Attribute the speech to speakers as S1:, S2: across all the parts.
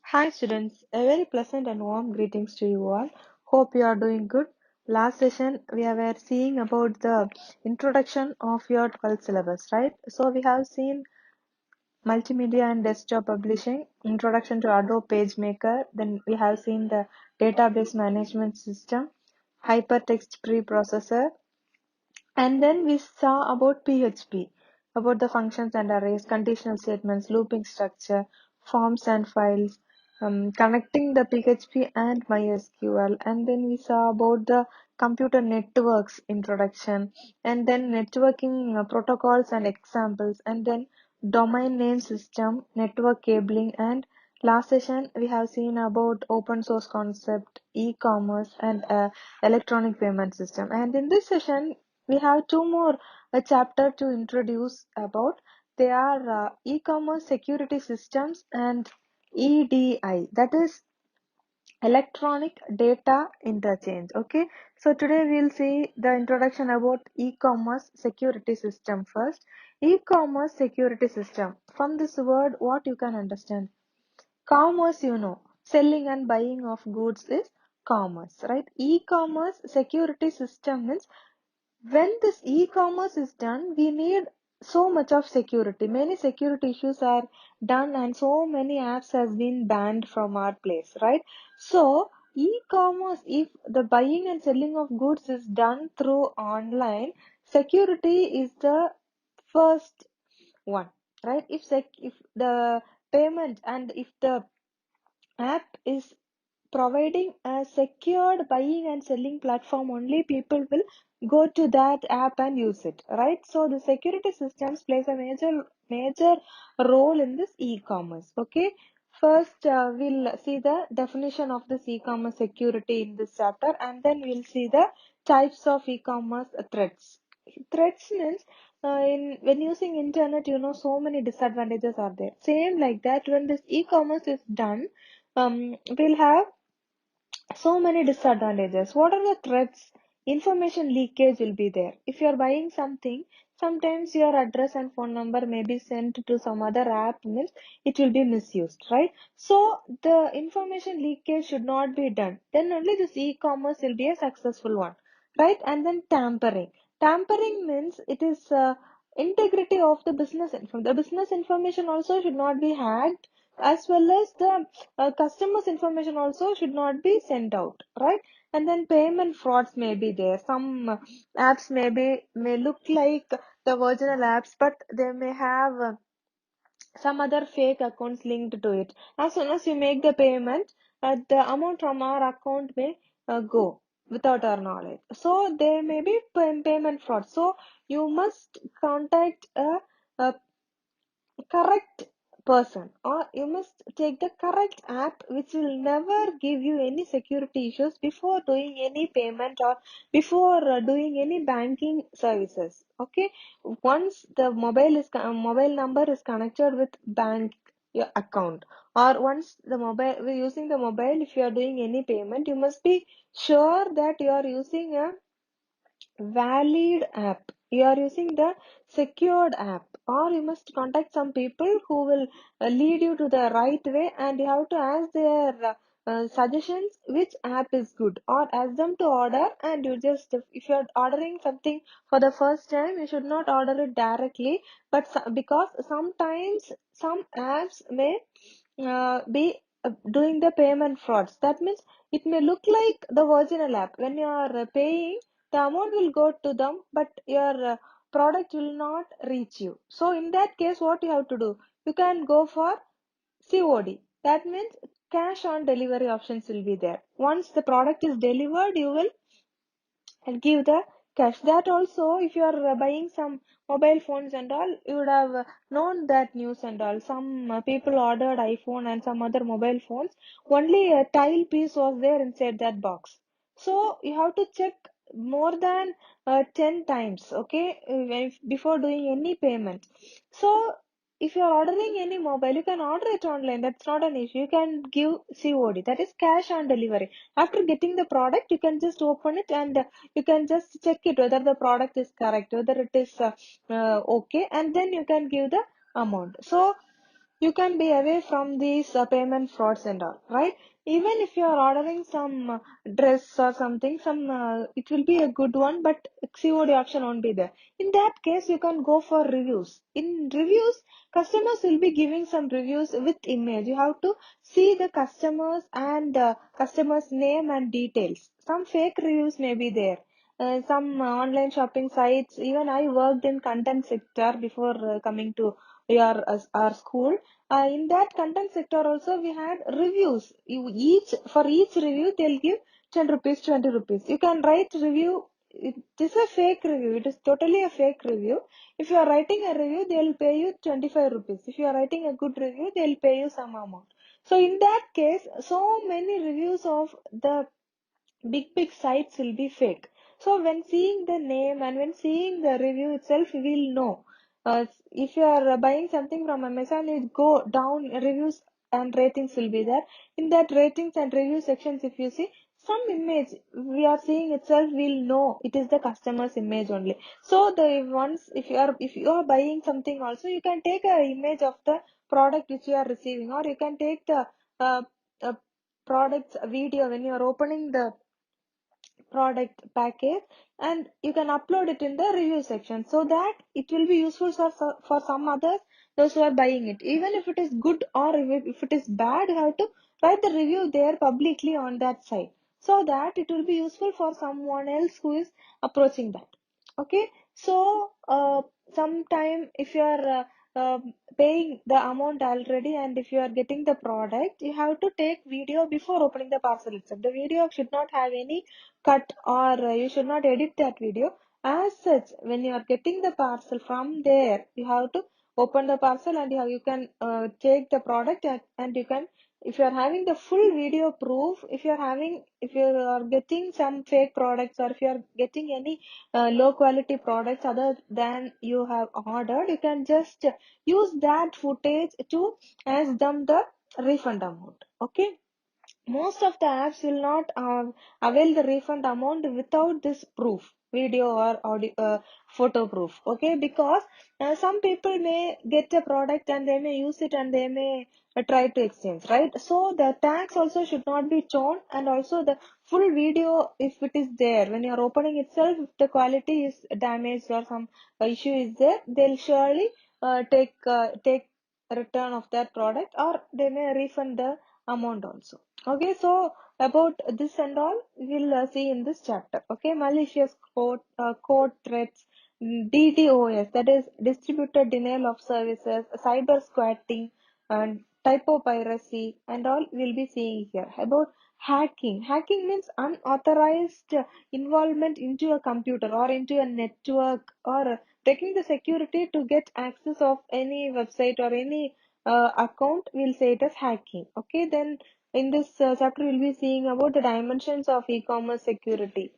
S1: Hi students, a very pleasant and warm greetings to you all. Hope you are doing good. Last session we were seeing about the introduction of your 12th syllabus, right? So we have seen multimedia and desktop publishing, introduction to Adobe PageMaker, then we have seen the database management system, hypertext preprocessor, and then we saw about PHP, about the functions and arrays, conditional statements, looping structure, forms and files, connecting the PHP and MySQL. And then we saw about the computer networks introduction, and then networking protocols and examples, and then domain name system, network cabling, and last session we have seen about open source concept, e-commerce, and electronic payment system. And in this session, we have two more a chapter to introduce about. They are e-commerce security systems and EDI, that is electronic data interchange. Okay, so today we'll see the introduction about e-commerce security system first. E-commerce security system, from this word what you can understand? Commerce, selling and buying of goods is commerce, right? E-commerce security system means when this e-commerce is done, we need so much of security. Many security issues are done and so many apps has been banned from our place, right? So e-commerce, if the buying and selling of goods is done through online, security is the first one, right? If the payment and if the app is providing a secured buying and selling platform, only people will go to that app and use it, right? So the security systems plays a major role in this e-commerce. Okay, first we'll see the definition of this e-commerce security in this chapter, and then we'll see the types of e-commerce threats. Threats means when using internet, so many disadvantages are there. Same like that, when this e-commerce is done, we'll have so many disadvantages. What are the threats? Information leakage will be there. If you are buying something, sometimes your address and phone number may be sent to some other app, means it will be misused, right? So the information leakage should not be done. Then only this e-commerce will be a successful one, right? And then tampering. Tampering means it is integrity of the business info. The business information also should not be hacked, as well as the customers information also should not be sent out, right? And then payment frauds may be there. Some apps may look like the original apps, but they may have some other fake accounts linked to it. As soon as you make the payment, the amount from our account may go without our knowledge. So there may be payment fraud. So you must contact a correct person, or you must take the correct app which will never give you any security issues before doing any payment or before doing any banking services. Okay, once the mobile number is connected with bank your account, or once the mobile we're using the mobile, if you are doing any payment, you must be sure that you are using a valid app. You are using the secured app, or you must contact some people who will lead you to the right way, and you have to ask their suggestions which app is good, or ask them to order. And you just, if you are ordering something for the first time, you should not order it directly, but because sometimes some apps may be doing the payment frauds. That means it may look like the original app. When you are paying, the amount will go to them, but your product will not reach you. So in that case, what you have to do? You can go for COD. That means cash on delivery options will be there. Once the product is delivered, you will give the cash. That also, if you are buying some mobile phones and all, you would have known that news and all. Some people ordered iPhone and some other mobile phones. Only a tile piece was there inside that box. So you have to check more than 10 times, okay, before doing any payment. So if you are ordering any mobile, you can order it online. That's not an issue. You can give COD, that is cash on delivery. After getting the product, you can just open it, and you can just check it whether the product is correct, whether it is okay, and then you can give the amount. So you can be away from these payment frauds and all, right? Even if you are ordering some dress or something, it will be a good one, but COD option won't be there. In that case, you can go for reviews. In reviews, customers will be giving some reviews with image. You have to see the customers and customers' name and details. Some fake reviews may be there. Some online shopping sites. Even I worked in content sector before coming to our school. In that content sector also we had reviews. For each review they'll give 10 rupees, 20 rupees. You can write review. It is a fake review. It is totally a fake review. If you are writing a review, they'll pay you 25 rupees. If you are writing a good review, they'll pay you some amount. So in that case, so many reviews of the big sites will be fake. So when seeing the name and when seeing the review itself, we will know. If you are buying something from Amazon, you go down, reviews and ratings will be there. In that ratings and review sections, if you see some image we are seeing itself, we'll know it is the customer's image only. So the once if you are buying something also, you can take a image of the product which you are receiving, or you can take the uh, uh, products video when you are opening the product package, and you can upload it in the review section, so that it will be useful for some others, those who are buying it. Even if it is good or if it is bad, you have to write the review there publicly on that site, so that it will be useful for someone else who is approaching that. Okay, so sometime if you are paying the amount already, and if you are getting the product, you have to take video before opening the parcel itself. The video should not have any cut, or you should not edit that video. As such, when you are getting the parcel from there, you have to open the parcel, and you can take the product, and you can, if you are having the full video proof, if you are getting some fake products, or if you are getting any low quality products other than you have ordered, you can just use that footage to ask them the refund amount. Okay, most of the apps will not avail the refund amount without this proof, video or audio, photo proof. Okay, because some people may get a product and they may use it, and they may try to exchange, right? So the tax also should not be shown, and also the full video, if it is there when you are opening itself, if the quality is damaged or some issue is there, they'll surely take return of that product, or they may refund the amount also. Okay, so about this and all, we'll see in this chapter. Okay, malicious code threats, DDoS, that is distributed denial of services, cyber squatting, and typopiracy, and all we'll be seeing here. About hacking. Hacking means unauthorized involvement into a computer or into a network, or breaking the security to get access of any website or any account. We'll say it as hacking. Okay, then in this chapter, we'll be seeing about the dimensions of e-commerce security.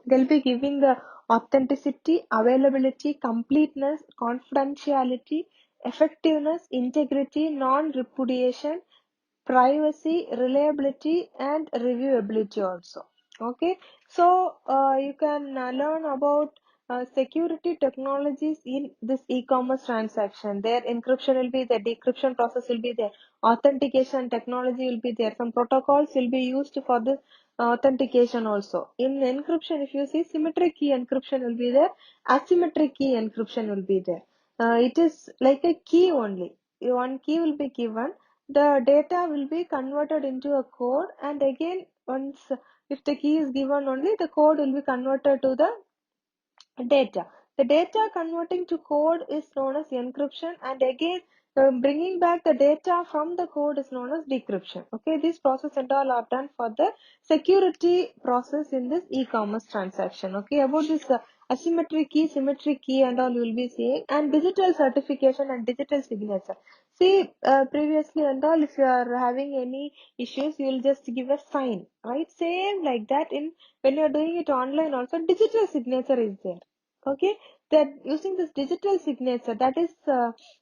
S1: They'll be giving the authenticity, availability, completeness, confidentiality, effectiveness, integrity, non-repudiation, privacy, reliability, and reviewability also. Okay, so you can learn about security technologies in this e-commerce transaction. Their encryption will be there, decryption process will be there, authentication technology will be there, some protocols will be used for this authentication also. In encryption, if you see, symmetric key encryption will be there, asymmetric key encryption will be there. It is like a key only. One key will be given, the data will be converted into a code, and again, once if the key is given only, the code will be converted to the data. The data converting to code is known as encryption, and again bringing back the data from the code is known as decryption. Okay, this process and all are done for the security process in this e-commerce transaction. Okay, about this asymmetric key, symmetric key, and all you will be seeing, and digital certification and digital signature. See, previously and all, if you are having any issues, you will just give a sign, right? Same like that in when you are doing it online also, digital signature is there. Okay, that using this digital signature, that is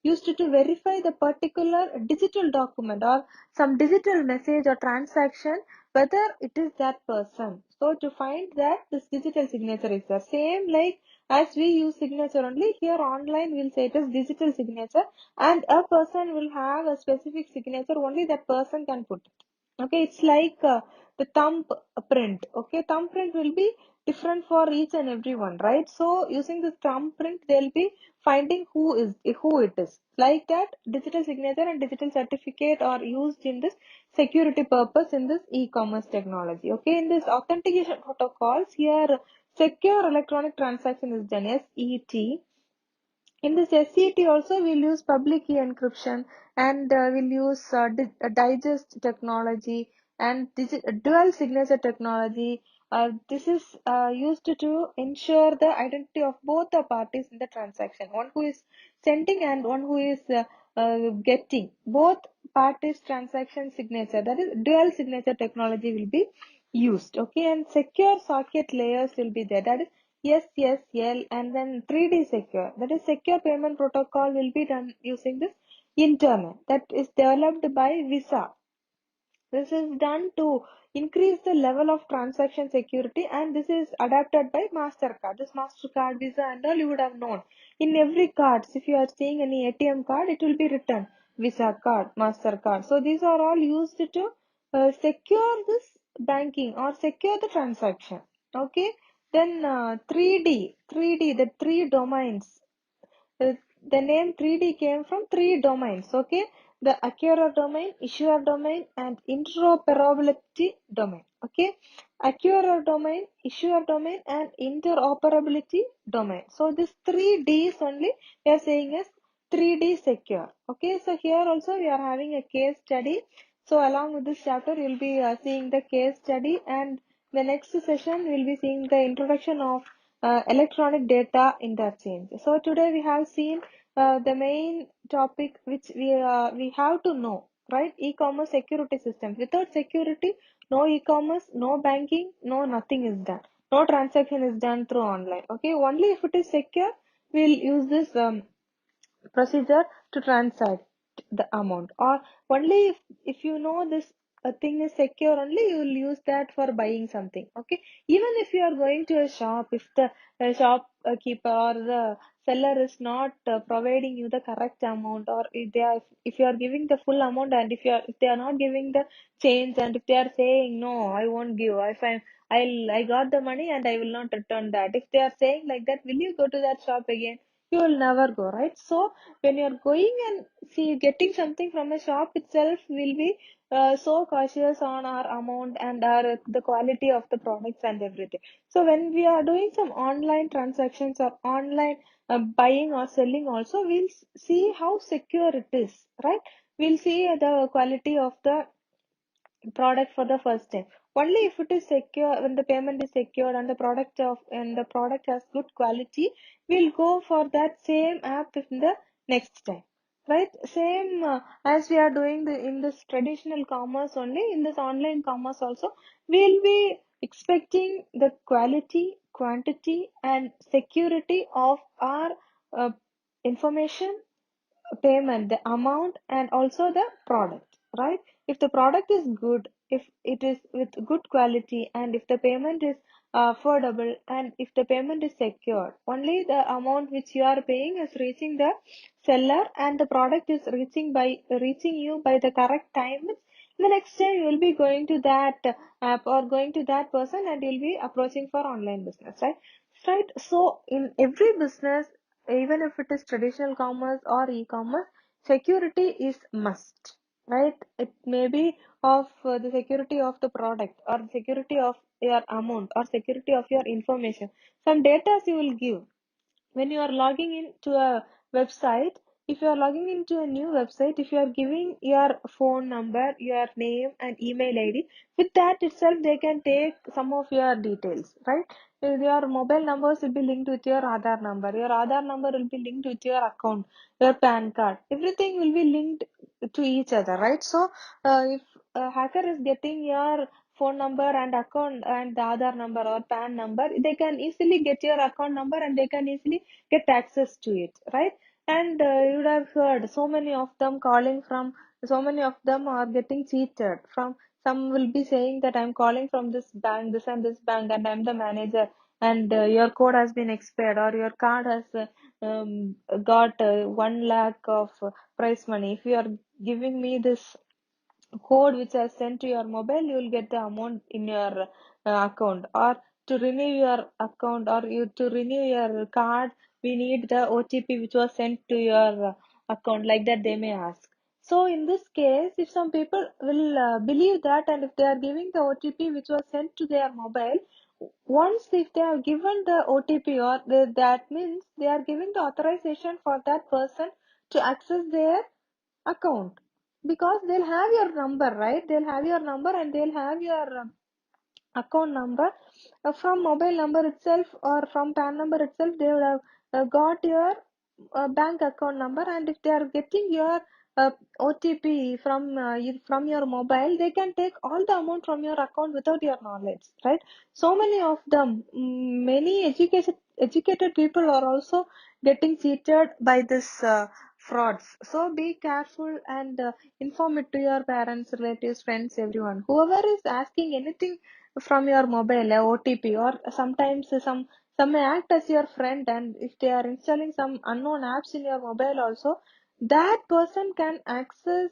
S1: used to verify the particular digital document or some digital message or transaction, whether it is that person. So to find that, this digital signature is there. Same like as we use signature only, here online we'll say it is digital signature, and a person will have a specific signature, only that person can put it. Okay, it's like the thumb print. Okay, thumb print will be different for each and everyone, right? So using the thumb print, they'll be finding who it is. Like that, digital signature and digital certificate are used in this security purpose in this e-commerce technology. Okay, in this authentication protocols, here secure electronic transaction is done, SET. In this SET also we'll use public key encryption, and we'll use digest technology and dual signature technology. This is used to ensure the identity of both the parties in the transaction, one who is sending and one who is getting. Both parties transaction signature, that is dual signature technology will be used. Okay, and secure socket layers will be there, that is SSL, and then 3D secure, that is secure payment protocol will be done using this internet, that is developed by Visa. This is done to increase the level of transaction security, and this is adapted by MasterCard. This MasterCard, Visa and all you would have known. In every cards, if you are seeing any ATM card, it will be written Visa card, MasterCard. So these are all used to secure this banking or secure the transaction. Okay. Then 3D, the three domains. The, the name 3D came from three domains. Okay, the acquirer domain, issuer domain, and interoperability domain. Okay, acquirer domain, issuer domain, and interoperability domain. So this three Ds only we are saying as 3D secure. Okay, so here also we are having a case study. So along with this chapter, you'll be seeing the case study, and the next session we'll be seeing the introduction of electronic data interchange. So today we have seen the main topic which we have to know, right? E-commerce security systems. Without security, no e-commerce, no banking, no nothing is done. No transaction is done through online. Okay, only if it is secure, we'll use this procedure to transact the amount, or only if you know this a thing is secure, only you will use that for buying something. Okay, even if you are going to a shop, if the shopkeeper or the seller is not providing you the correct amount, or if you are giving the full amount, and if they are not giving the change, and if they are saying no, I won't give, I got the money and I will not return that, if they are saying like that, will you go to that shop again? You will never go, right? So when you're going and see getting something from a shop itself, will be so cautious on our amount and our the quality of the products and everything. So when we are doing some online transactions or online buying or selling also, we'll see how secure it is, right? We'll see the quality of the product for the first time. Only if it is secure, when the payment is secured and the product has good quality, we'll go for that same app in the next time. Right? Same as we are doing in this traditional commerce only, in this online commerce also, we'll be expecting the quality, quantity, and security of our information, payment, the amount, and also the product, right? If the product is good, if it is with good quality, and if the payment is affordable, and if the payment is secured, only the amount which you are paying is reaching the seller, and the product is reaching you by the correct time. The next time you will be going to that app or going to that person, and you'll be approaching for online business, right? Right. So in every business, even if it is traditional commerce or e-commerce, security is must, right? It may be of the security of the product, or security of your amount, or security of your information. Some data you will give when you are logging into a website. If you are logging into a new website, if you are giving your phone number, your name and email id, with that itself they can take some of your details, right? Your mobile numbers will be linked with your Aadhaar number will be linked with your account, your PAN card, everything will be linked to each other, right? So if a hacker is getting your phone number and account and the Aadhaar number or PAN number, they can easily get your account number and they can easily get access to it, right? And you would have heard so many of them calling from, so many of them are getting cheated from. Some will be saying that I'm calling from this bank, this and this bank, and I'm the manager. and your code has been expired, or your card has got 1 lakh of prize money. If you are giving me this code which I sent to your mobile, you will get the amount in your account. Or to renew your account, or you to renew your card, we need the OTP which was sent to your account, like that they may ask. So in this case, if some people will believe that, and if they are giving the OTP which was sent to their mobile, once if they have given the OTP, or that means they are giving the authorization for that person to access their account, because they'll have your number, right? They'll have your number, and they'll have your account number from mobile number itself, or from PAN number itself. They would have got your bank account number, and if they are getting your OTP from your mobile, they can take all the amount from your account without your knowledge, right? So many of them, many educated people are also getting cheated by this frauds. So be careful, and inform it to your parents, relatives, friends, everyone. Whoever is asking anything from your mobile, OTP, or sometimes some may act as your friend, and if they are installing some unknown apps in your mobile also, that person can access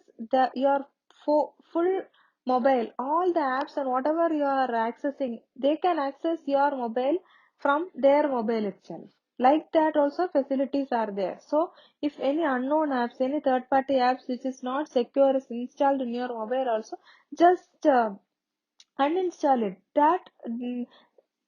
S1: your full mobile, all the apps and whatever you are accessing, they can access your mobile from their mobile itself. Like that also facilities are there. So if any unknown apps, any third party apps which is not secure is installed in your mobile also, just uninstall it. That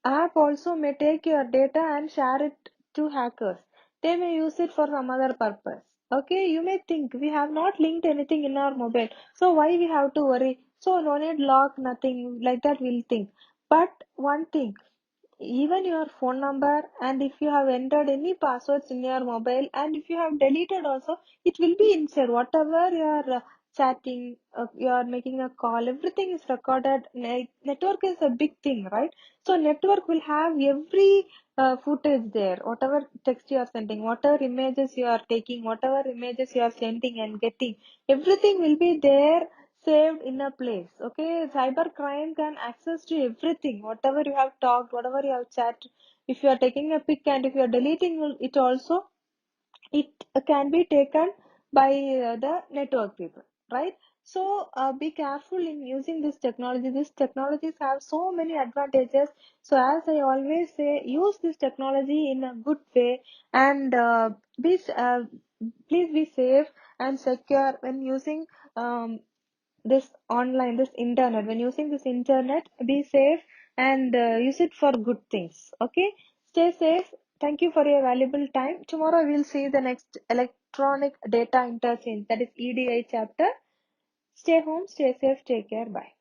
S1: app also may take your data and share it to hackers. They may use it for some other purpose. Okay, you may think we have not linked anything in our mobile, so why we have to worry? So no need lock, nothing like that we'll think. But one thing, even your phone number, and if you have entered any passwords in your mobile, and if you have deleted also, it will be inside. Whatever you are chatting, you are making a call, everything is recorded. Network is a big thing, right? So network will have every footage there. Whatever text you are sending, whatever images you are taking, whatever images you are sending and getting, everything will be there, saved in a place. Okay, cyber crime can access to everything, whatever you have talked, whatever you have chat. If you are taking a pic, and if you are deleting it also, it can be taken by the network people, right? So be careful in using this technology. These technologies have so many advantages. So as I always say, use this technology in a good way, and please be safe and secure when using this online, this internet. When using this internet, be safe, and use it for good things. Okay, stay safe. Thank you for your valuable time. Tomorrow we'll see the next electronic data interchange, that is EDI chapter. Stay home, stay safe, take care, bye.